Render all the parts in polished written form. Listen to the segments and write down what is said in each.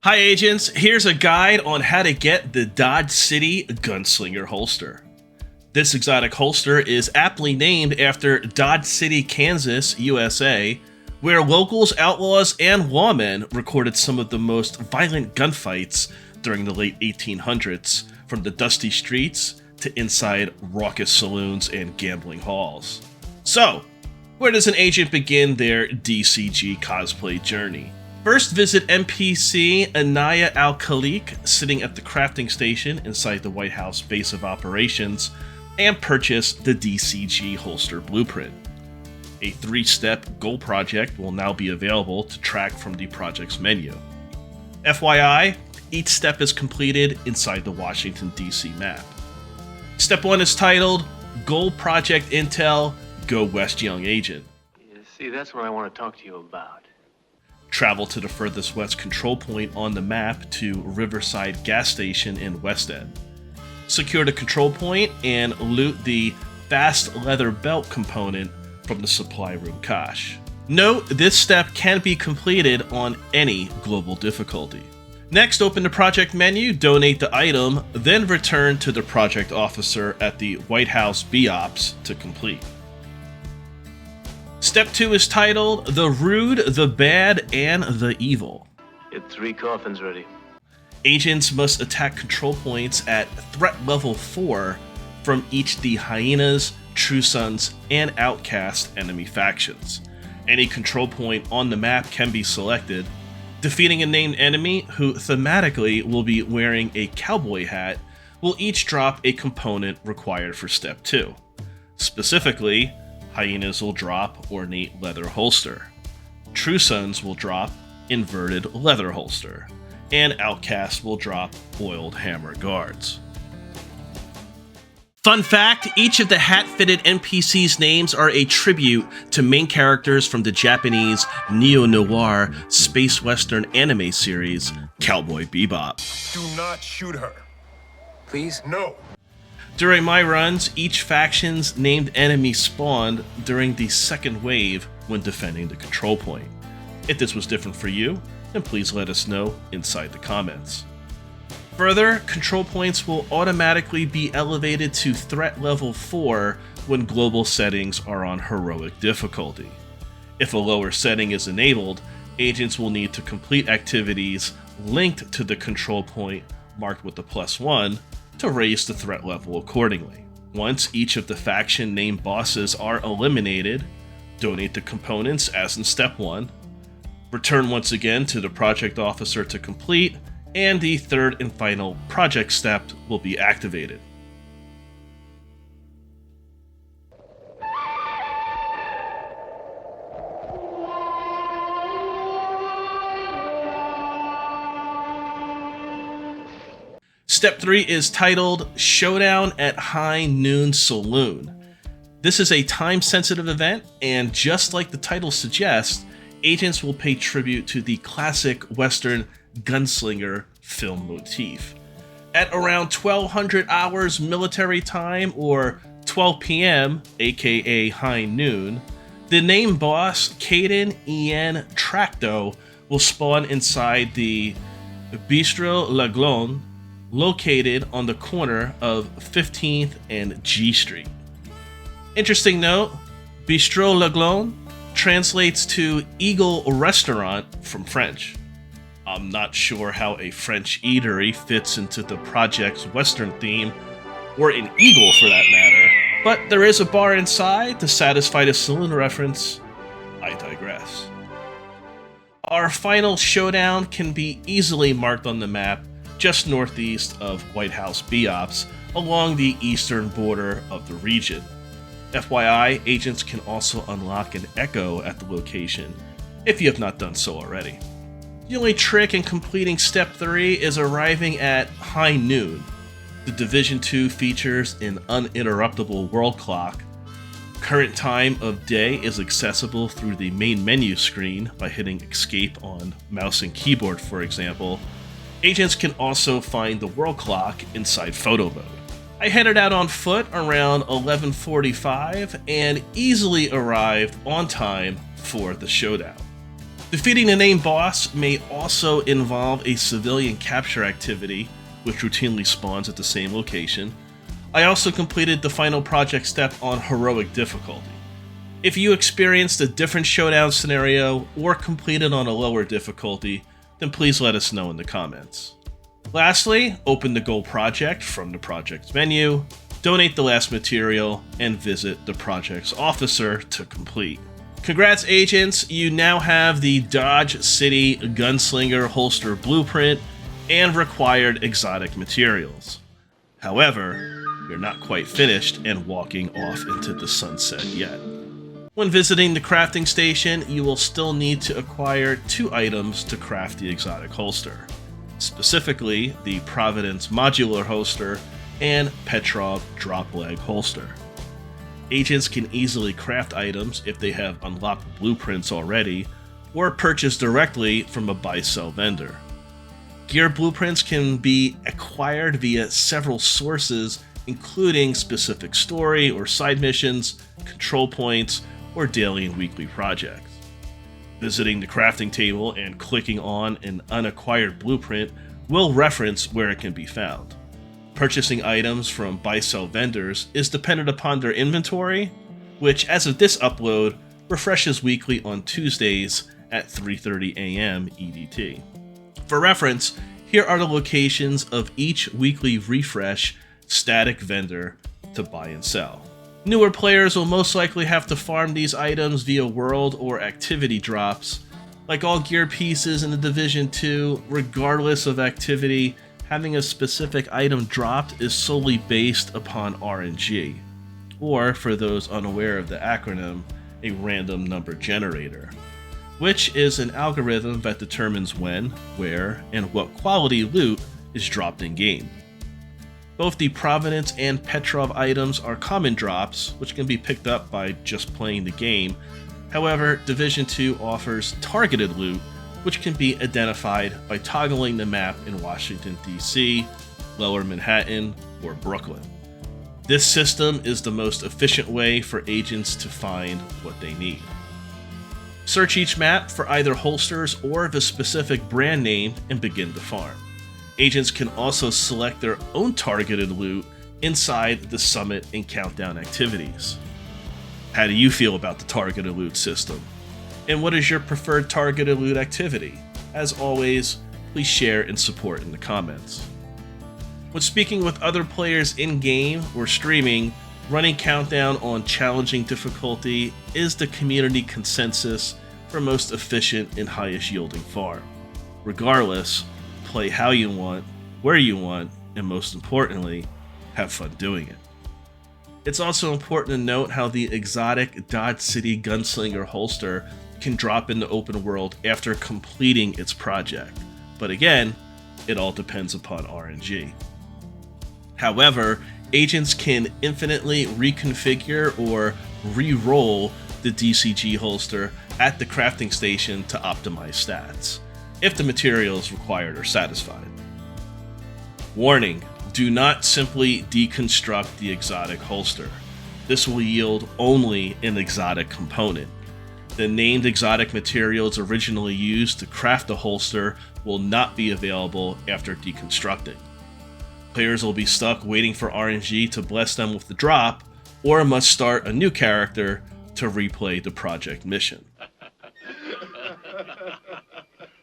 Hi agents, here's a guide on how to get the Dodge City Gunslinger holster. This exotic holster is aptly named after Dodge City, Kansas, USA, where locals, outlaws, and lawmen recorded some of the most violent gunfights during the late 1800s, from the dusty streets to inside raucous saloons and gambling halls. So, where does an agent begin their DCG cosplay journey? First, visit NPC Anaya Al-Khalik, sitting at the crafting station inside the White House base of operations, and purchase the DCG holster blueprint. A 3-step goal project will now be available to track from the project's menu. FYI, each step is completed inside the Washington, D.C. map. Step 1 is titled Goal Project Intel, Go West Young Agent. You see, that's what I want to talk to you about. Travel to the furthest west control point on the map to Riverside Gas Station in West End. Secure the control point and loot the fast leather belt component from the supply room cache. Note, this step can be completed on any global difficulty. Next, open the project menu, donate the item, then return to the project officer at the White House BOPS to complete. Step 2 is titled The Rude, the Bad, and the Evil. Get 3 coffins ready. Agents must attack control points at threat level 4 from each the Hyenas, True Sons, and Outcast enemy factions. Any control point on the map can be selected. Defeating a named enemy, who thematically will be wearing a cowboy hat, will each drop a component required for Step 2. Specifically, Hyenas will drop ornate leather holster. True Sons will drop inverted leather holster. And Outcast will drop oiled hammer guards. Fun fact, each of the hat-fitted NPCs' names are a tribute to main characters from the Japanese neo-noir space western anime series, Cowboy Bebop. Do not shoot her. Please? No. During my runs, each faction's named enemy spawned during the second wave when defending the control point. If this was different for you, then please let us know inside the comments. Further, control points will automatically be elevated to threat level 4 when global settings are on heroic difficulty. If a lower setting is enabled, agents will need to complete activities linked to the control point marked with the +1 to raise the threat level accordingly. Once each of the faction named bosses are eliminated, donate the components as in Step 1, return once again to the project officer to complete, and the third and final project step will be activated. Step 3 is titled Showdown at High Noon Saloon. This is a time-sensitive event, and just like the title suggests, agents will pay tribute to the classic Western Gunslinger film motif. At around 1200 hours military time, or 12 p.m., aka high noon, the named boss, Caden Ian Tracto, will spawn inside the Bistro Laglon, located on the corner of 15th and G Street. Interesting note, Bistro Laglon translates to Eagle Restaurant from French. I'm not sure how a French eatery fits into the project's Western theme, or an eagle for that matter, but there is a bar inside to satisfy the saloon reference. I digress. Our final showdown can be easily marked on the map just northeast of White House BOPS along the eastern border of the region. FYI, agents can also unlock an echo at the location if you have not done so already. The only trick in completing Step 3 is arriving at high noon. The Division 2 features an uninterruptible world clock. Current time of day is accessible through the main menu screen by hitting escape on mouse and keyboard, for example. Agents can also find the world clock inside photo mode. I headed out on foot around 11:45 and easily arrived on time for the showdown. Defeating the main boss may also involve a civilian capture activity, which routinely spawns at the same location. I also completed the final project step on heroic difficulty. If you experienced a different showdown scenario or completed on a lower difficulty, then please let us know in the comments. Lastly, open the goal project from the project's menu, donate the last material, and visit the project's officer to complete. Congrats agents, you now have the Dodge City Gunslinger holster blueprint and required exotic materials. However, you're not quite finished and walking off into the sunset yet. When visiting the crafting station, you will still need to acquire 2 items to craft the exotic holster. Specifically, the Providence modular holster and Petrov drop leg holster. Agents can easily craft items if they have unlocked blueprints already, or purchase directly from a buy-sell vendor. Gear blueprints can be acquired via several sources, including specific story or side missions, control points, or daily and weekly projects. Visiting the crafting table and clicking on an unacquired blueprint will reference where it can be found. Purchasing items from buy-sell vendors is dependent upon their inventory, which as of this upload, refreshes weekly on Tuesdays at 3:30 a.m. EDT. For reference, here are the locations of each weekly refresh static vendor to buy and sell. Newer players will most likely have to farm these items via world or activity drops. Like all gear pieces in the Division 2, regardless of activity, having a specific item dropped is solely based upon RNG, or for those unaware of the acronym, a random number generator, which is an algorithm that determines when, where, and what quality loot is dropped in-game. Both the Providence and Petrov items are common drops, which can be picked up by just playing the game. However, Division 2 offers targeted loot, which can be identified by toggling the map in Washington, D.C., Lower Manhattan, or Brooklyn. This system is the most efficient way for agents to find what they need. Search each map for either holsters or the specific brand name and begin to farm. Agents can also select their own targeted loot inside the summit and countdown activities. How do you feel about the targeted loot system? And what is your preferred targeted loot activity? As always, please share and support in the comments. When speaking with other players in-game or streaming, running countdown on challenging difficulty is the community consensus for most efficient and highest yielding farm. Regardless, play how you want, where you want, and most importantly, have fun doing it. It's also important to note how the exotic Dodge City Gunslinger holster can drop in the open world after completing its project, but again, it all depends upon RNG. However, agents can infinitely reconfigure or re-roll the DCG holster at the crafting station to optimize stats, if the materials required are satisfied. Warning, do not simply deconstruct the exotic holster. This will yield only an exotic component. The named exotic materials originally used to craft the holster will not be available after deconstructing. Players will be stuck waiting for RNG to bless them with the drop, or must start a new character to replay the project mission.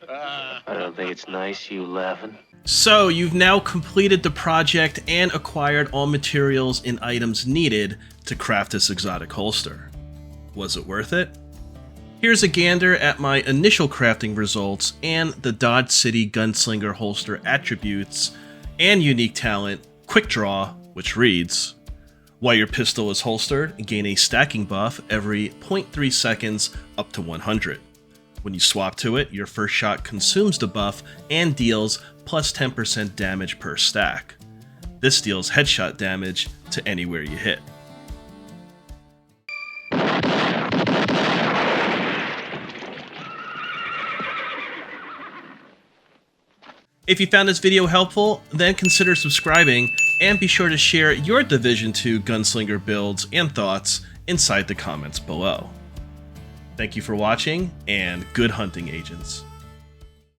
I don't think it's nice you laughing. So, you've now completed the project and acquired all materials and items needed to craft this exotic holster. Was it worth it? Here's a gander at my initial crafting results and the Dodge City Gunslinger holster attributes and unique talent, Quick Draw, which reads, while your pistol is holstered, gain a stacking buff every 0.3 seconds up to 100. When you swap to it, your first shot consumes the buff and deals plus 10% damage per stack. This deals headshot damage to anywhere you hit. If you found this video helpful, then consider subscribing and be sure to share your Division 2 Gunslinger builds and thoughts inside the comments below. Thank you for watching, and good hunting, agents.